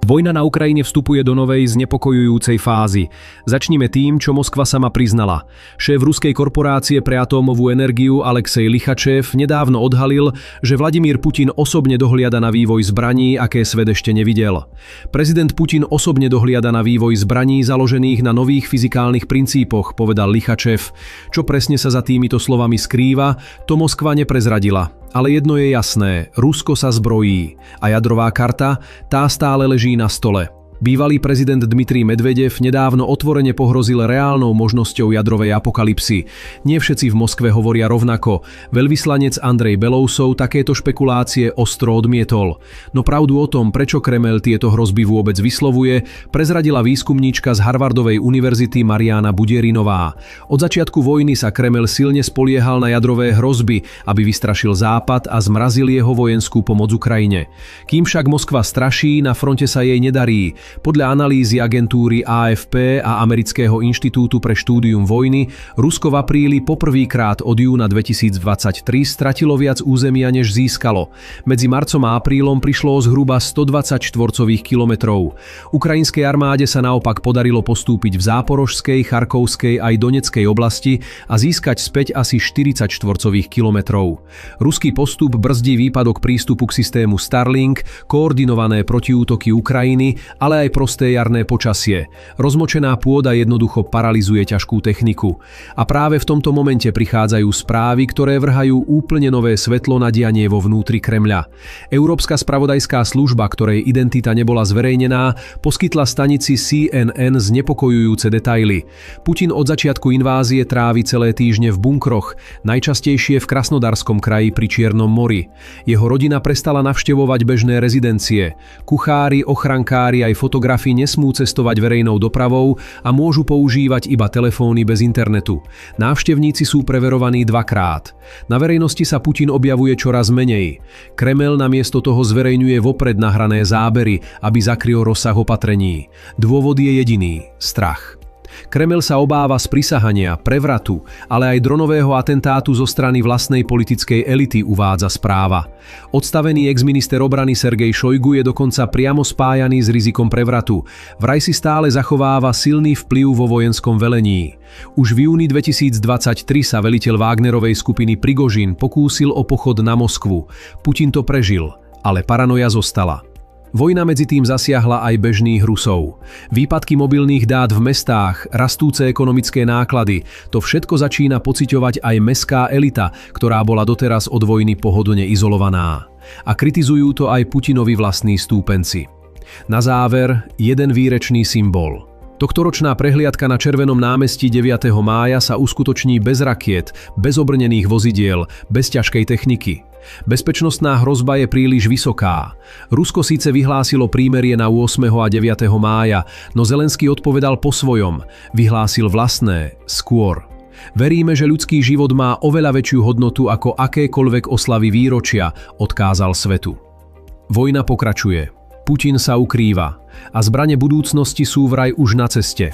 Vojna na Ukrajine vstupuje do novej znepokojujúcej fázy. Začnime tým, čo Moskva sama priznala. Šéf ruskej korporácie pre atómovú energiu Aleksej Lichačev nedávno odhalil, že Vladimír Putin osobne dohliada na vývoj zbraní, aké svet ešte nevidel. Prezident Putin osobne dohliada na vývoj zbraní založených na nových fyzikálnych princípoch, povedal Lichačev. Čo presne sa za týmito slovami skrýva, to Moskva neprezradila. Ale jedno je jasné, Rusko sa zbrojí a jadrová karta, tá stále leží na stole. Bývalý prezident Dmitrij Medvedev nedávno otvorene pohrozil reálnou možnosťou jadrovej apokalypsy. Nie všetci v Moskve hovoria rovnako. Veľvyslanec Andrej Belousov takéto špekulácie ostro odmietol. No pravdu o tom, prečo Kremel tieto hrozby vôbec vyslovuje, prezradila výskumníčka z Harvardovej univerzity Mariana Budierinová. Od začiatku vojny sa Kremel silne spoliehal na jadrové hrozby, aby vystrašil Západ a zmrazil jeho vojenskú pomoc Ukrajine. Kým však Moskva straší, na fronte sa jej nedarí. Podľa analýzy agentúry AFP a Amerického inštitútu pre štúdium vojny, Rusko v apríli poprvýkrát od júna 2023 stratilo viac územia, než získalo. Medzi marcom a aprílom prišlo o zhruba 120 štvorcových kilometrov. Ukrajinskej armáde sa naopak podarilo postúpiť v Záporožskej, Charkovskej aj Doneckej oblasti a získať späť asi 40 štvorcových kilometrov. Ruský postup brzdí výpadok prístupu k systému Starlink, koordinované protiútoky Ukrajiny, ale aj prosté jarné počasie. Rozmočená pôda jednoducho paralyzuje ťažkú techniku. A práve v tomto momente prichádzajú správy, ktoré vrhajú úplne nové svetlo na dianie vo vnútri Kremľa. Európska spravodajská služba, ktorej identita nebola zverejnená, poskytla stanici CNN znepokojujúce detaily. Putin od začiatku invázie trávi celé týždne v bunkroch, najčastejšie v Krasnodarskom kraji pri Čiernom mori. Jeho rodina prestala navštevovať bežné rezidencie. Kuchári, ochrankári aj fotografi nesmú cestovať verejnou dopravou a môžu používať iba telefóny bez internetu. Návštevníci sú preverovaní dvakrát. Na verejnosti sa Putin objavuje čoraz menej. Kremel namiesto toho zverejňuje vopred nahrané zábery, aby zakryl rozsah opatrení. Dôvod je jediný – strach. Kremel sa obáva sprisahania, prevratu, ale aj dronového atentátu zo strany vlastnej politickej elity, uvádza správa. Odstavený exminister obrany Sergej Šojgu je dokonca priamo spájaný s rizikom prevratu. Vraj si stále zachováva silný vplyv vo vojenskom velení. Už v júni 2023 sa veliteľ Wagnerovej skupiny Prigožin pokúsil o pochod na Moskvu. Putin to prežil, ale paranoja zostala. Vojna medzi tým zasiahla aj bežných Rusov. Výpadky mobilných dát v mestách, rastúce ekonomické náklady, to všetko začína pociťovať aj mestská elita, ktorá bola doteraz od vojny pohodlne izolovaná. A kritizujú to aj Putinovi vlastní stúpenci. Na záver, jeden výrečný symbol. Tohtoročná prehliadka na Červenom námestí 9. mája sa uskutoční bez rakiet, bez obrnených vozidiel, bez ťažkej techniky. Bezpečnostná hrozba je príliš vysoká. Rusko síce vyhlásilo prímerie na 8. a 9. mája, no Zelenský odpovedal po svojom. Vyhlásil vlastné, skôr. Veríme, že ľudský život má oveľa väčšiu hodnotu ako akékoľvek oslavy výročia, odkázal svetu. Vojna pokračuje. Putin sa ukrýva. A zbrane budúcnosti sú vraj už na ceste.